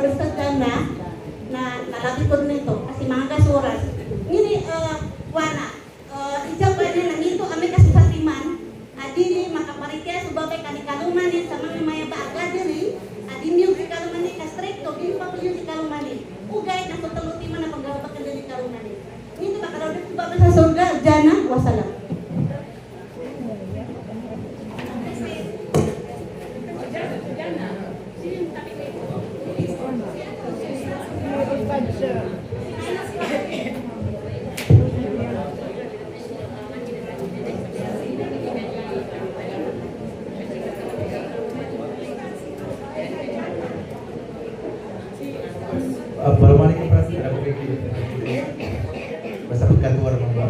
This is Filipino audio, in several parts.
kalodostan dyan na nalabikod nito kasi mga kasuras. Ngini, wana, isang pwede na nito kami kasusatiman, adili makaparikya subabay kanikalumanin sa mga mayaba agad diri, adili yung sikalumanin ka stricto, dili pa po yung sikalumanin. Ugay na kutulutiman na paggawapak ka dili kalumanin. Ngini ba kalodostan subabay sa surga, dyan na, wasalam. Baru ka pasti ada begitu. Basta pagkatuwar mo ba?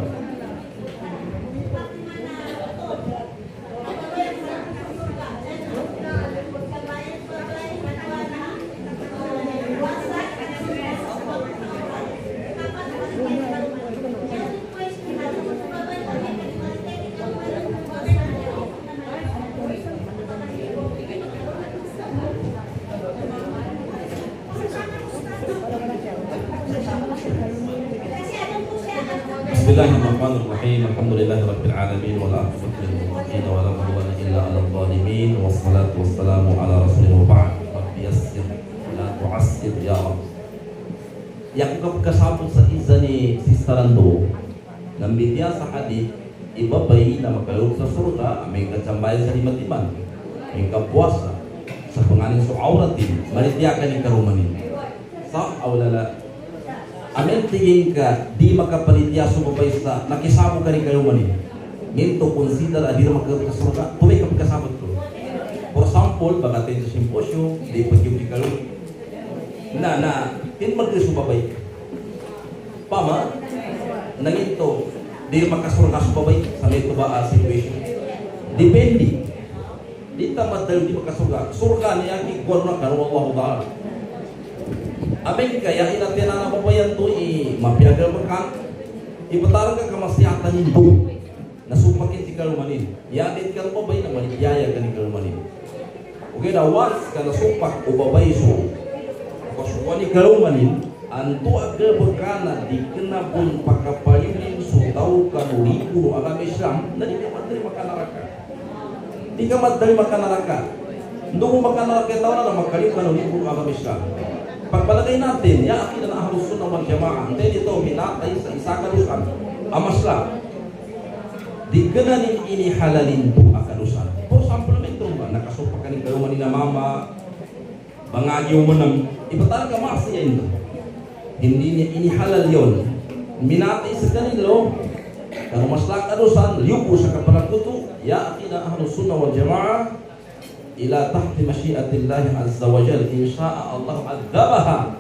Bismillahirrahmanirrahim. Alhamdulillahirabbil alamin wal aqibatu lil muttaqin wa la udwana illa 'alal zalimin wassalatu wassalamu ala rasulillah wa ba'd. Rabbi yassir la tu'assir ya Rabb. Yang kasabot sa isa ni Sister Ando nambitya sa hadith ibabay na makalog sa surga may katsambay sa limatiman may kapuasa sa panganin sa auratin manitya ka ni karumanin sa awlala. Amin tingin ka, di makapalitya sumabay sa nakisamo ka rin kayo manin. Ngayon to consider, di na magkakasama ka, tumay ka pagkasabot ko. For example, bagatin sa simposyo, di pag yung ikaw. Tin magkasumabay. Pama, nangin to, di makasama ka sumabay sa nito ba situation. Depende. Di tamad dahil di makasama. Surga niya, kikuan na karuwa Allah ta'ala. Abeng kaya inatin na nababayan to mapiagal magkang ibatarang ka kamasyatan nito nasupakin si kalumanin yatin ka babay na maligaya ka ni kalumanin okay na once ka nasupak o babay so kasukan ni kalumanin anto aga berkana di kenabun pakapayunin so tau kanuliku agama Islam na di ka madali makanaraka di ka madali makanaraka nung makanaraka tau na makalim kanuliku agama Islam. Pagpalagay natin, ya akida na ahlus sunnah wal jamaah, hindi dito minatay sa isa kalusan, amasla. Di gananin ini halalin to akalusan. For example, may ba nakasupak ka ni kaluman ni na mama, bangagyo mo ng ibatala ka masya yun. Hindi niya ini halal yun. Minatay sa kanilo, kung masla kalusan, liyupo sa kapalakuto, ya akida ahlus sunnah wal jamaah, ila tahti masyiatillahi azza wa jal insya'a Allah adzabaha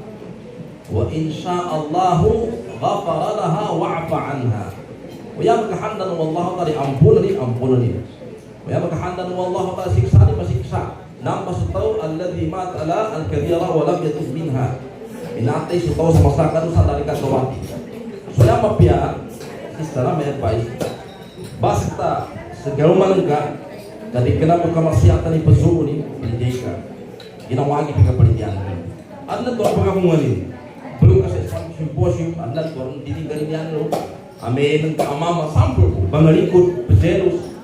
wa insya'allahu ghafara laha wa'afa anha wa yamkahandan wallahu ta'ala ampunani wa yamkahandan wallahu ta'ala siksani masiksa nampas tau alladhi matala al-kabira wa lam yatub minha inatay sutaw sa masakan sa dari kasawati suya mapia sistara may advice basta segaluman ka dari kenapa kemaksiatan ni pesuruh ni penjeka ginawa lagi ka palitian anda to apa kamu ngani belum kasi simposium anda to ditinggalin yan lo amin ka mama sampul ko bangalikod pejeros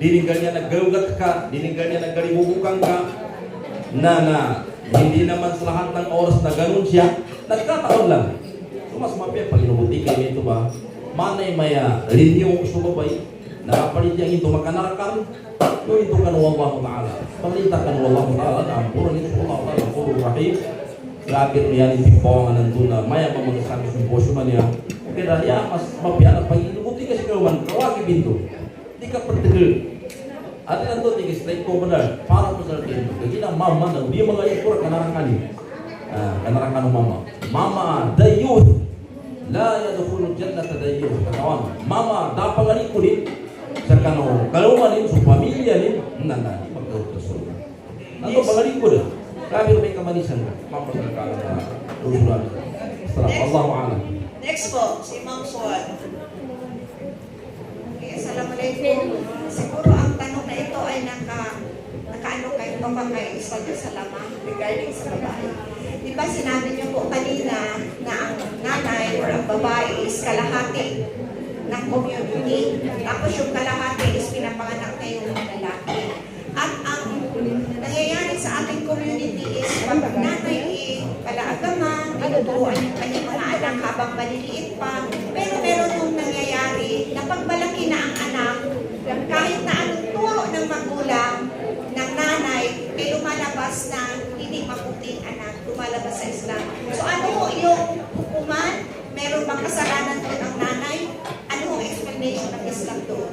ditinggal niya naggalugat ka ditinggal niya naggalibubukan ka na hindi naman sa lahat ng oras na ganun siya nagkataon lang so mas mapya pag inubuti kayo ito ba manay maya linyo sumabay nakapalit yang itu makanarakan itu kan wallahu ta'ala perintahkan wallahu ta'ala ampun itu Allah ta'ala ampun rahim lagi niyan itipawangan ng tuna maya mamunasami simposyo man niya kaya ya mas mapianak pag inubuti kasi kawan kawagi binto di ka pertegel ati nanto tinggi straight ko benar para po sa atin kaya mama na dia mga ikor kanarakan ni kanarakan mama the youth la yadkhulul jannata the youth kawan mama dapat kulit sa kalau manin su pamilya ni nana di magkaroon sa surga. Nato bagaling ko na. Grabe may kamanisan ka. Mapasal ka na usulan. Allahu a'lam. Next po, si Ma'am Suad. Okay, assalamualaikum. Siguro ang tanong na ito ay nakaano kayo ba kayo isagyo sa lamang regarding sa babae. Di ba sinabi niyo po kanina na ang nanay or ang babae is kalahati ng community. Tapos yung kalahati is pinapanganak na yung lalaki. At ang nangyayari sa ating community is pag nanay palaagaman, tinuturuan yung kanyang mga anak habang maliliit pa. Pero meron nung nangyayari na pagbalaki na ang anak, kahit na anong turo ng magulang, ng nanay, may lumalabas na hindi maputing anak, lumalabas sa Islam. So ano ho yung hukuman? Meron bang kasalanan doon ang nanay? Ano ang explanation ng Islam doon?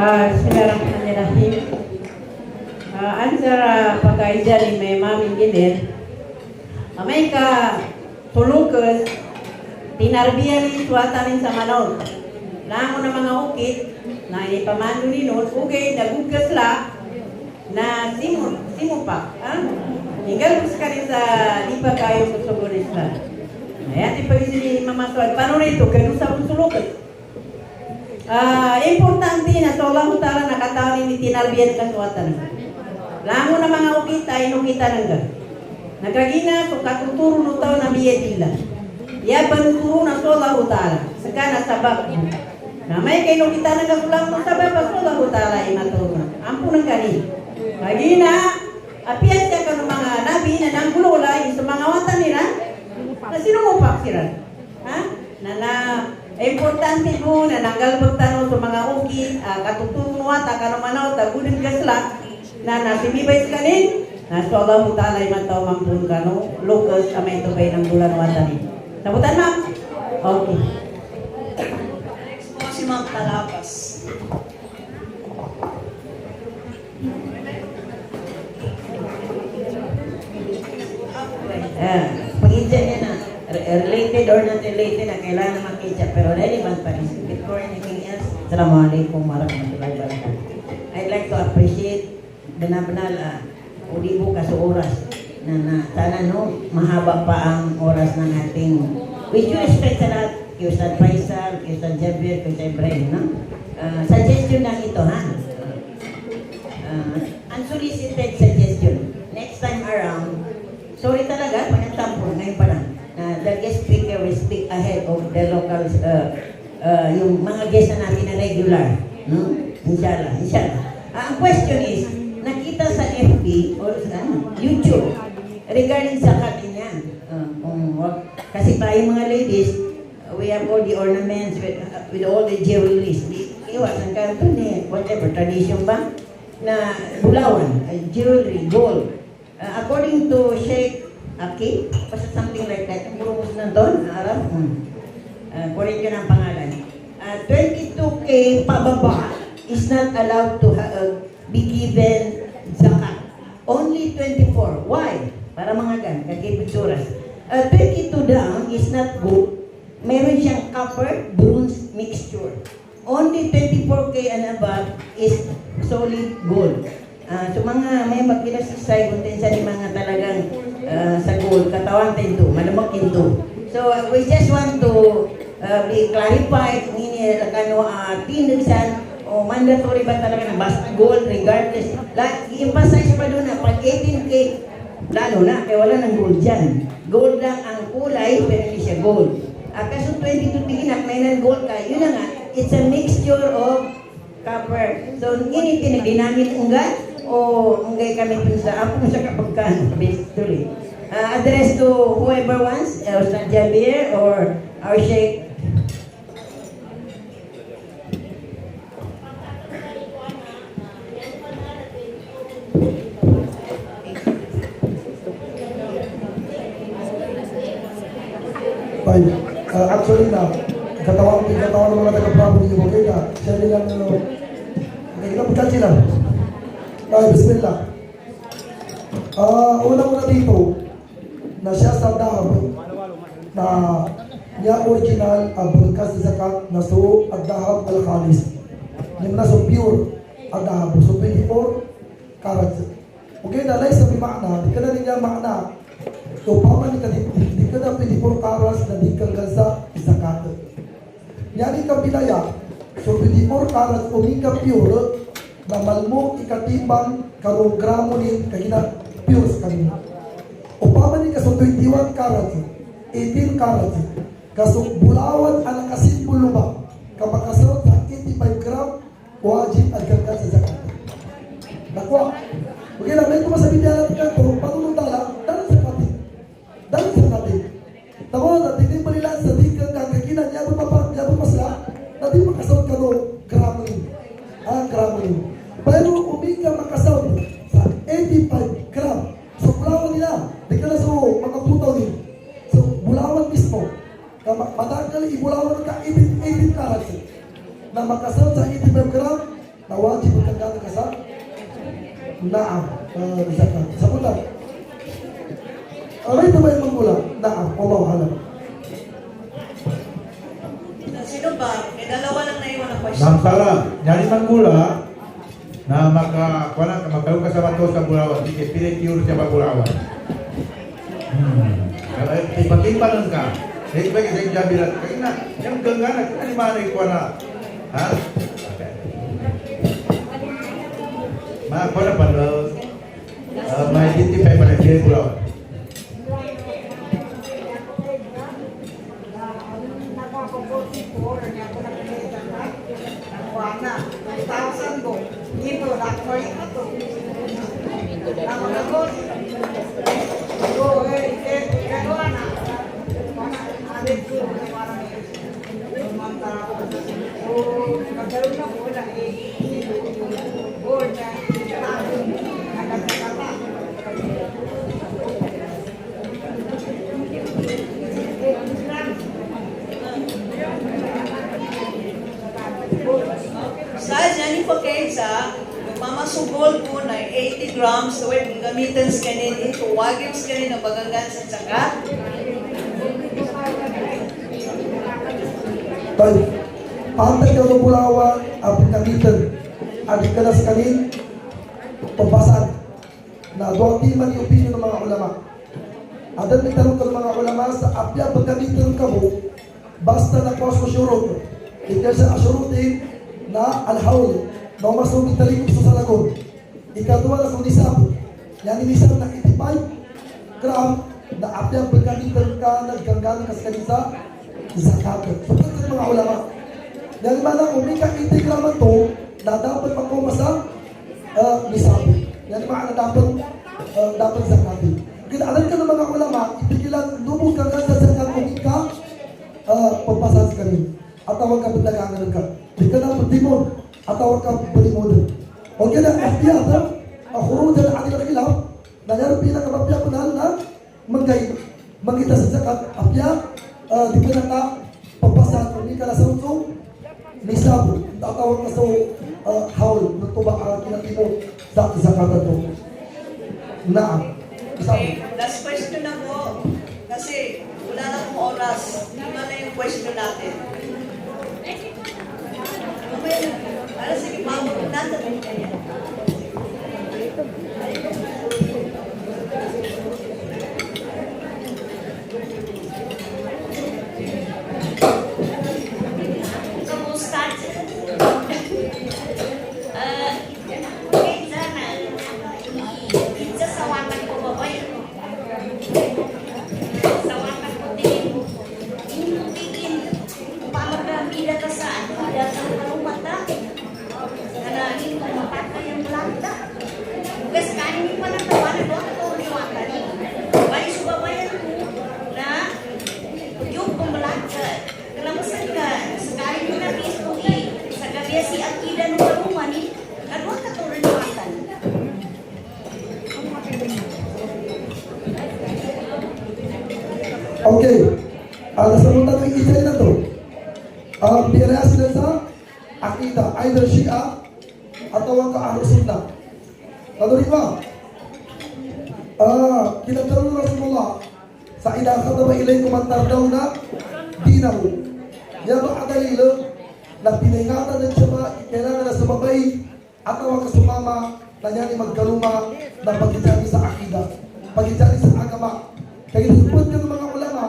Bismillahirrahmanirrahim. Answer pagkaisa ni may mami ginin. May ka tulukas tinarbiya ni suwata rin sa manok. Lango na mga ukit na ipamano ni nun, ugay nagugas la na simon pa. Hinggal ka rin sa lipa kayo sa sugulis na. Ayan, ipagisi ni Mama Suwad. Paano rito? Ganun sa tulukas. Importante na sa Allah Ta'ala nakataon ni tinarbiyan kasuatan. Lango na mga ukita, inukita ng gan. Nagkagina, so katuturo no tao na biyetila. Ya banuturo na sa Allah Ta'ala. Saka nasabak. Na may kayo kita ng kasulang mo sabab sa Allah Ta'ala inaturo na. Ampo ng ganin. Kagina, apiat siya ka ng mga nabi na nanggulula sa mga watan nila. Na sinumupak sila. Ha? Importante po na nanggalbag tanong sa mga ukit, katuturo at kanumanaw, tagulin gasla, na nasimibay sa kanin, na so Allah Ta'ala imantaw mampun kano, lukas amay ito kayo ng bulan watanin. Sabutan ma'am? Okay. Next po si Ma'am Talabas. Pag-idya niya na, related or not related na kailangan makita, pero relevant pa rin. Before anything else, Assalamualaikum warahmatullahi wabarakatuh. I'd like to appreciate benar-benar ulibo ka sa oras na sana no, mahaba pa ang oras ng ating with due respect sa lahat, kay Ustad Faisal, kay Ustad Jabir, kay Ustad Ibrahim, no? Suggestion lang ito, ha? Unsolicited suggestion. Next time around, sorry talaga, panagtampo, ngayon pa lang. The guest speaker will speak ahead of the local, yung mga guest na natin na regular. No? Inshallah, inshallah. Ang question is, nakita sa FB or sa YouTube regarding sa kanya. Kasi tayo mga ladies, we have all the ornaments with all the jewelries. Iwasan ka ito whatever, tradition ba? Na bulawan, jewelry, gold. According to Sheikh Aki, something like that. Ang burungos na doon, Arab. Kunin ka ng pangalan. 22K pababa is not allowed to be given zakat. Only 24. Why? Para mga gan, kagipitsuras. 22 down is not good. Meron siyang copper, bronze mixture. Only 24K and above is solid gold. So mga may magkinasisay kung sa mga talagang sa gold, katawan tinto, malamang tinto. So we just want to be clarified, hindi tinagsan o mandatory ba talaga na basta gold regardless. I-emphasize pa doon na pag 18K, lalo na, kaya wala ng gold dyan. Gold lang ang kulay, pero hindi siya gold. Kaso 22 tiginak, may ng gold ka, yun na nga, it's a mixture of copper. So, hindi ginamit unggat, o unggay kami dun sa apong sa kapagkan, basically. Address to whoever wants, Ustad Jabir or our Sheikh. Fine. Actually na, katawan ng mga taga-property mo, kaya siya nilang pagkat sila. Ay, bismillah. Una-una dito, na siya sa dahab, na niya original broadcast zakat na so at dahab al-khalis. Yung na so pure. ang dahabo. So 24 carats. Okay, nalay sa makna, di ka na niya makna. So paman di ka na 24 carats na di kang gansa zakat. Yani ka pinaya. So 24 carats kung ka pure na malmo ikatibang karong gramo ni kagina pure sa kanina. O paman ka so 21 carats, 18 carats. Kaso bulawan ang nakasimbolo ba? Kapag kasunod sa 85 gram, wajib ang gagawin sa zakat. Nakuha. Okay lang, may kumasabi niya natin ka ito, patulong dala, dala sa kapit. Dala sa kapit. Tama na, hindi pa nila sa tingkang kakakinan, niya ba masla, na di makasunod ka no, gramo rin. Gramo rin. Pero umika makasunod sa 85 gram. So, bulawan nila. Di ka na so, makaputaw din. So, bulawan mismo. Matagal ibulawan ka 18 carats na makasunod sa 85 gram na wajib magkagana ka sa naam zakat. Sa puta. Ano ito ba yung manggula? Naam, o mawahalan. Sino ba? May dalawa lang naiwan na question. Ma'am Sara, nyari manggula na magkaroon ka sa bato sa Bulawan, di pure siya ba Bulawan? Tiba-tiba ka. Jadi bagi saya jabiran, kena yang genggana kita di mana ikuana, hah? Mak kau dapat main di TV pada dia pulau. Guys, yan yung pagkaisa, mamasugol po na 80 grams na way gamitan sa kanin ito, wagim sa kanin ang bagagan sa tsaka. Baik, pantai kalau Bulawan, aplikasikan, adik kelas kanin, pembahasan. Nah, dua timan yung opinion ng mga ulama. Ada mitanong ka ng mga ulama sa apya pagkamitan kamu, basta na kawas mo syurot. Ikaw sa asyurutin na al-hawl, na umasong italikot sa salagon. Ikadua na kung nisab, yan inisab na 85 gram, na apya pagkamitan ka, nagkanggang ka sa kanisa, zakat. So, ito mga ulama. Dahil malang umika 80 gram ito, na dapat magkumasa nisab. Yan mga dapat zakatin. Kailangan ka ng mga ulama, ipigilan, lubog ka sa zakat umika, pagpasas ka rin. At tawag ka pagdagangan ka. Di ka na pagdimon, at tawag ka pagdimon. O kaya na, afiyata, ako rin na ating nakilap, na yan ang pinakabapya panahal na magkita sa zakat, afya, di ka na ka, pagpasas, hindi ka na sa unsong, nisab, at tawag ka sa hawl, ng tuba ang kinatimo sa zakatan to. Naam. Okay, last question na po. Kasi wala na akong oras. Lima na yung question natin. Para sige, mabot natin. Kamusta? Isa sa wakan ko ba ba yun? Sa wakan ko din. Inutigin. Pamagkamila ka saan? Hindi ka mata. Nanahin mo mapatay ang landa. Bukas kanin mo pa ng tawanan mo. Ito ang wakan. Bali subabayan mo na yung pumalaka. Kalamusan ka. Sa kanin mo na piso sa gabi si Akida ng karuman eh. Kadwa ka to rin wakan. Okay. Nasabutan ng Israel na to. Piyaraya sila sa akida, either Shia atau ang Ahlus Sunnah. Lalu lima, kinataro ng Rasulullah sa inakadama ilaykum ang tardawna dinahu. Yan ang adalilo na piningatan ng siya kailangan na sumabay atau kasumama na niya ni magkaluma na pagkijani sa akida, pagkijani sa agama. Kaya ginasupod ka ng mga ulama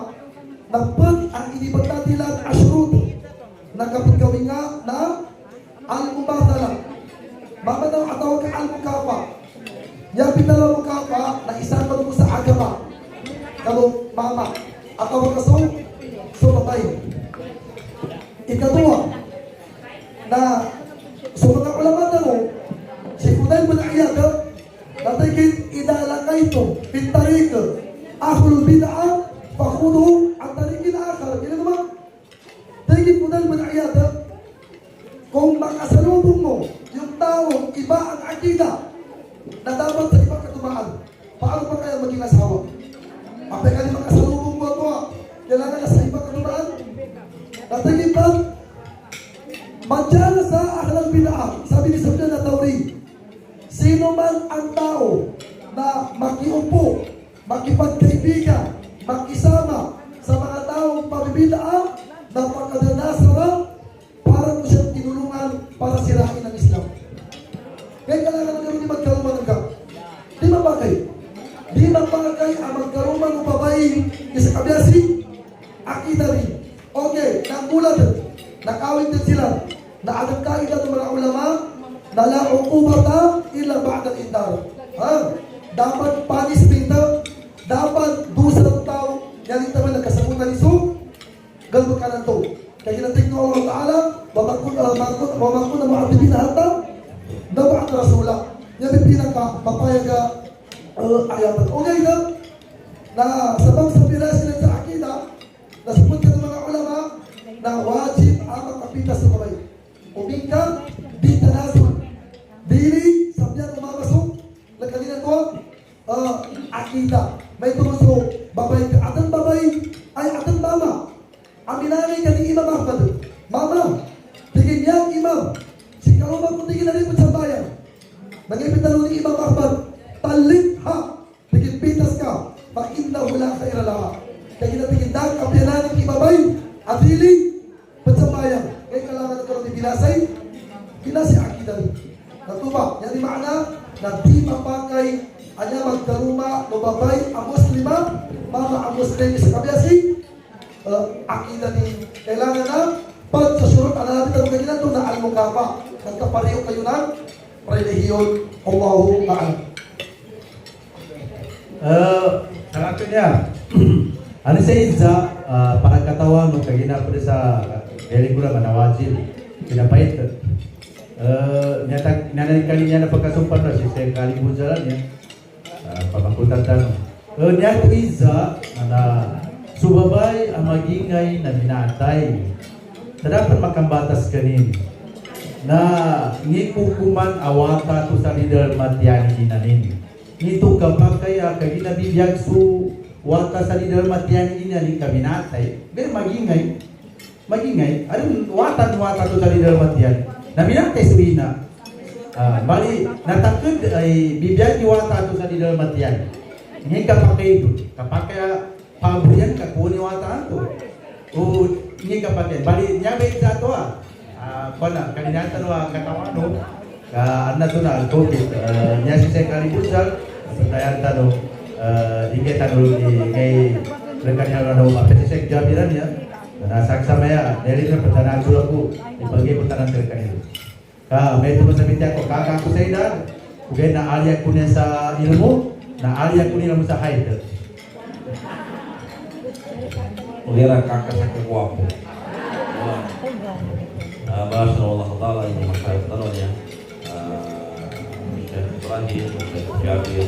na pag ang inibatan nila asyurut na kapag gawin nga na al-mubatala. Mama daw atawag ka al-mukapa. Yan pinalaw mukapa na isang mo sa agama. Kalau mama atawag ka so babay. Ikadua na so mga ulama na mo si Fudail bin Iyad natigit idalakay ito pintarik ahlul bid'ah fakhudu ang tarikin akhar. Gila naman tigit Fudail bin Iyad kung makasalubong mo yung taong iba ang akida na dapat sa ibang katumaan, paano pa kaya maging asawa? Apay ka ni makasalubong mo ito kailangan na sa ibang katumaan. Natigit ba Manjala sa ahlul bid'ah, sabi ni Sufyan al-Thawri, sino man ang tao na makiupo, makipagkaibigan, makisama sa mga taong pabibid'ah, napakadadasara, para mo siyang tinulungan para sirain ang Islam. Kaya kailangan na gawin magkaruman ng gap. Di mabagay. Di mabagay ang magkaruman ng babae sa kabyasi, akida rin. Okay, nagulat, nakawin din sila. Na ang kaida ng mga ulama na la uqubata illa ba'da al-indar. Dapat punishment, dapat dusa ng tao yan ito man nagkasabutan iso galbo ka na to. Kaya ginating ko Allah Ta'ala mamakun na ma'atibin hata na ba'da rasula yan pinaka papayaga ayatan. Okay na sabang sa pila sila sa akida na supot ka ng mga ulama na wajib ang makapitas ng kamay. Umingka, di tanasul. Dili, sabyan umabasok. Nagkalinan ko, akida. May tumusok, babay ka. Atang babay, ay atang mama. Aminanay ka ni Imam Ahmad. Mama, tigin yan Imam. Si Karumang kung tigin na rin mo sa bayan. Nag-ipit na ni Imam Ahmad. Talik ha. Tigin pitas ka. Ma'inna hula ka iralaha. Kaya ginatigin dang kapyanan ni Imamay. Adili, pagsambayan. Kaya kailangan na karoon ni binasay akida rin. Natuba, yan yung maana na di mapakay anya magkaruma, mababay, ang muslima, mga ang muslim sa kabyasi, akida rin. Kailangan na, pag sa surut, natin ang ganyan ito na al-mukapa. Nagkapareho kayo ng relihiyon. Allahu ta'ala. Salah niya, ano sa isa, parang katawan mo, kagina pa sa pelikula man na wajib, pinapait. Nanay kali niya na pagkasumpan na, siya kali po jalan niya, pamakutan tanong. Niya ko isa, na subabay ang magingay na minatay, na dapat makambatas kanin, na ngikukuman awata to sa lidar matyani inanin. Ngito kapag kaya kaginabibiyag su wata sa lidar matyani inanin kaminatay, pero magingay, anong wata to sa lidar matyan, na minatay subina. Bali, natakod ay bibiyag yung wata to sa lidar matyan. Ngayon kapag kaya pabriyan ka po ni wata to. O hindi kapag bali, niya ba yung ito Kona, kaninatan wa katawan no, ano to na, COVID, niya si Sekali Bunsal, dayan tano, ingay tano, ingay rekanya na mapet si Sek Jabiran niya, nasaksa maya, dari na patanan sula ko, ibagay po tanang rekanya. May tumasabi niya ko, kakak ko sa inan, ugay na alya ko niya sa ilmu, na alya ko niya mo sa haid. Ulira kakak sa kagwapo. Bahasa Allah Ta'ala ini masyarakat tanahnya Syekh Ibrahim, Syekh Jabir,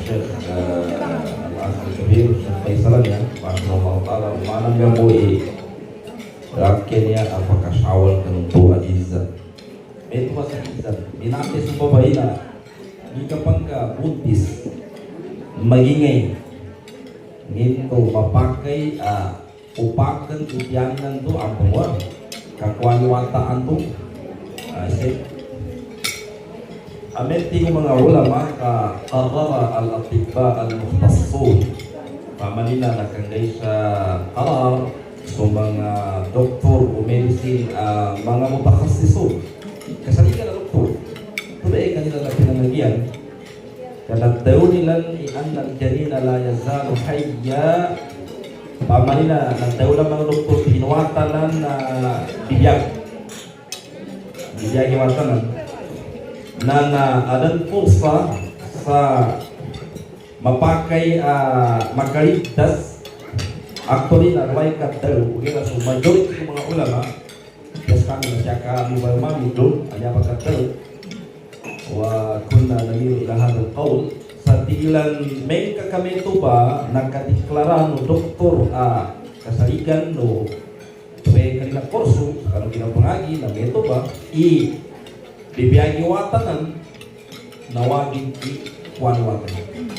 Syekh Al-Asr Kabir, Syekh Faisalan ya Bahasa Allah Ta'ala manang gamboi rakyatnya apakah syawal kenuntu al-izzat itu masih izzat binati sumpabaina jika pangka buddhis magingay ngito mapakai upakan utianan tu apa mo kakuan wataan tu ameti mga ulama ka qarrara al-atibba al-mukhtassun pamanina nakangay sa qarar so mga doktor o medicine mga mutakhassisun kasali ka na doktor Tuloy kanila na pinanagyan. Kanagdaw nilang ianang janina la yazalu hayya. Tama nila, nagdaw lang mga doktor, inuwatanan na bibiyag. Bibiyag iwatanan. Na adan pulsa sa mapakai makaligtas. Actually, nagway kaddaw. Kaya so majority ng mga ulama, yes kami na siya kami ba mami doon, anya pagkadaw. Wa kunna naging lahat ng qawl sa tigilan may kami ito ba nagkadeklara no doktor kasaligan no may kanila kurso kalau ginapangagi na may ito ba bibiyagi watanan nawagin kuan watanan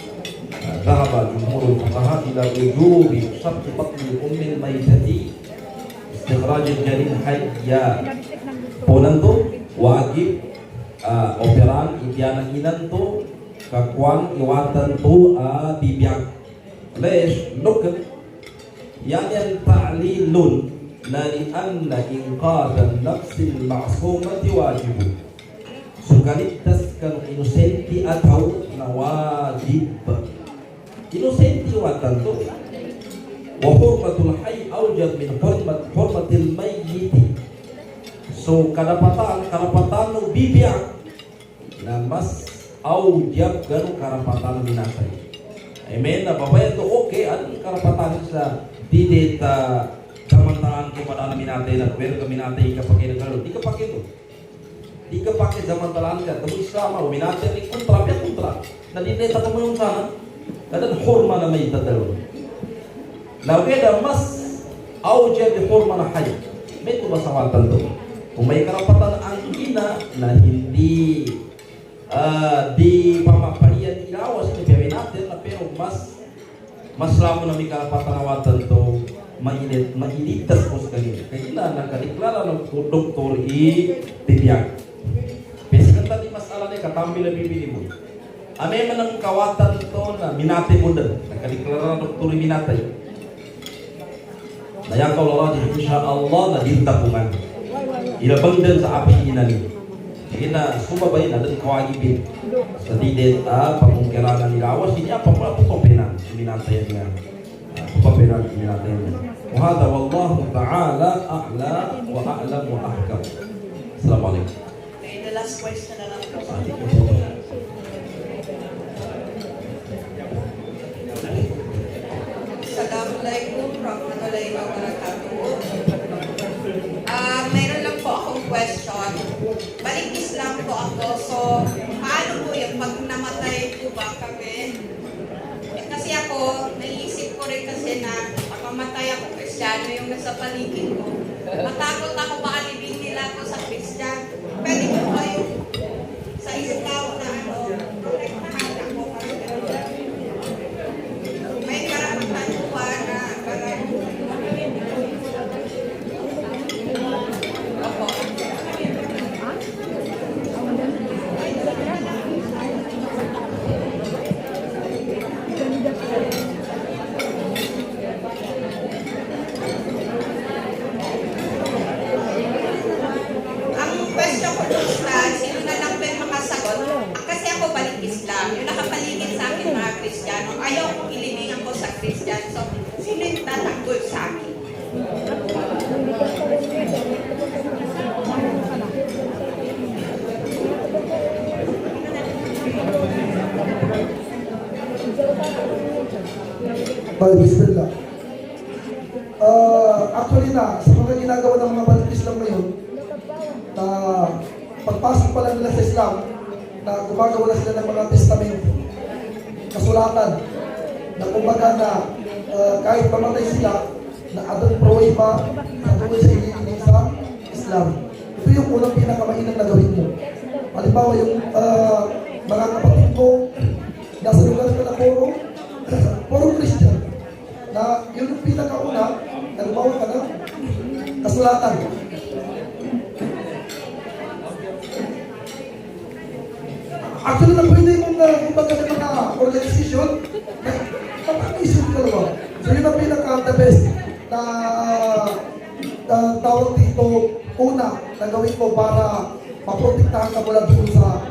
ذهب جمهور الفقهاء إلى وجوب شرط بطن أم الميتة استخراج الجنين حيا punan to wajib operan ipianahinan to kakuan iwatan to bibiyag lesh nukat yan ta'lilun na lianna inqadan nafsil ma'sumati wajibu sukaligtas kang inosenti ataw na wajib inosenti watan to wa hurmatul hayy awjad min hurmatil mayyit. So karapatan no bibiyag na mas awjab gano karapatan binatay. Amen. Na babayan to okay ang karapatan sa didit samantalaan ko pa na minatay na pero kami natay kapag inagalo di ka pakai to. Di ka pakai samantalaan ka tapos sama minatay ni kontra na dineta mo yung sana kadan hurma na may tatalo. Na kaya mas awjab di hurma na hayy. May tumasawatan to. Kung may karapatan ang ina na hindi di pamapahiyan ilawas ni Piyawin natin na pero mas lamo na may karapatan awatan to mailitas po sa kanila. Kaya ina nakadeklara ng doktor bibiyag. Pesikanta di mas ala ni katambi na bibili mo. Ame man ang kawatan to na minate mo din. Nakadeklara ng doktor minatay. Nayakaw lala di insyaAllah na dintapungan. Ilabang din sa api inani. Sige na, sumabay na din kawagibin. Sa didit, pamungkirangan nilawas, hindi apa pala pupapinan. Minatayan nga. Pupapinan, minatayan nga. Wahada wallahu ta'ala a'la wa a'lam wa ahkam. Assalamualaikum. Okay, the last question na lang po. Assalamualaikum warahmatullahi wabarakatuh. Meron lang po akong question. Balik Islam po ako. So, paano po yung pag namatay po ba kami? Kasi ako, naiisip ko rin kasi na pag mamatay ako, Kristiyano yung nasa paligid ko. Matakot ako baka libing nila ako sa Kristiyano. Pwede po kayo sa Islam na protektahan ako. May karapatan po ba na yung nakapaligid sa akin mga Kristiyano, ayaw kong ilibingan ko sa Kristiyano. So, sino yung tatanggol sa akin? Bismillah. Actually sa mga ginagawa ng mga balik Islam ngayon, na pagpasok pa lang nila sa Islam, na gumagawa na sila ng mga testamento, kasulatan, na kumbaga na kahit mamatay sila, na adong pruweba na tungkol sa iniinig sa Islam. Ito yung unang pinakamainang na gawin mo. Halimbawa yung mga kapatid ko, nasa lugar ka na puro Christian, na yun yung pinakauna, na gumawa ka ng kasulatan. Actually, na pwede mong kumbaga ng mga organisasyon na papag-isip ka naman. So, yun ang pinaka-the best na tawag dito una na gawin mo para maprotektahan ka mula dito sa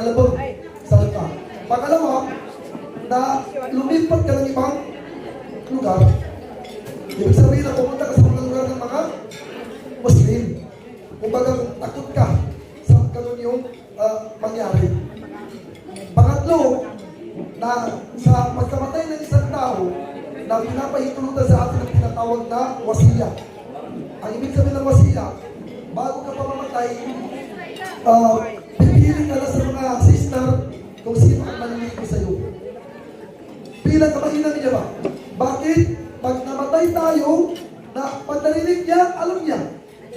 kalabog sa lupa. Pangalawa, na lumipat ka ng ibang lugar, ibig sabihin na pumunta ka sa mga lugar ng mga Muslim. Kumbaga, takot ka sa ganun yung mangyari. Pangatlo, na sa pagkamatay ng isang tao, na pinapahintulutan sa atin ang tinatawag na wasiya. Ang ibig sabihin ng wasiya, bago ka pa mamatay, pipili ka na sa mga sister kung sino ang maliligo sa iyo. Bilang kamahinan niya ba? Bakit? Pag namatay tayo, na pag narinig niya, alam niya.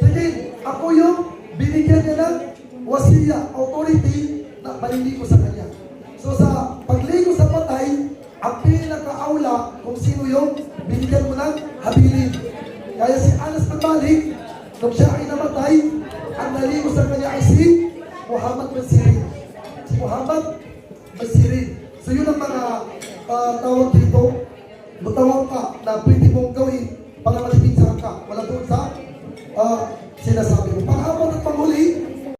Sige, ako yung binigyan niya ng wasiya, authority na maliligo sa kanya. So sa pagligo sa patay, ang pinaka-aula kung sino yung binigyan mo ng habilin. Kaya si Anas bin Malik, nung siya ay namatay, ang naligo sa kanya ay si Muhammad bin Sirin. Si Muhammad bin Sirin. So yun ang mga tawag dito, matawag ka na pwede mong gawin para malipinsan ka. Wala doon sa sinasabi mo.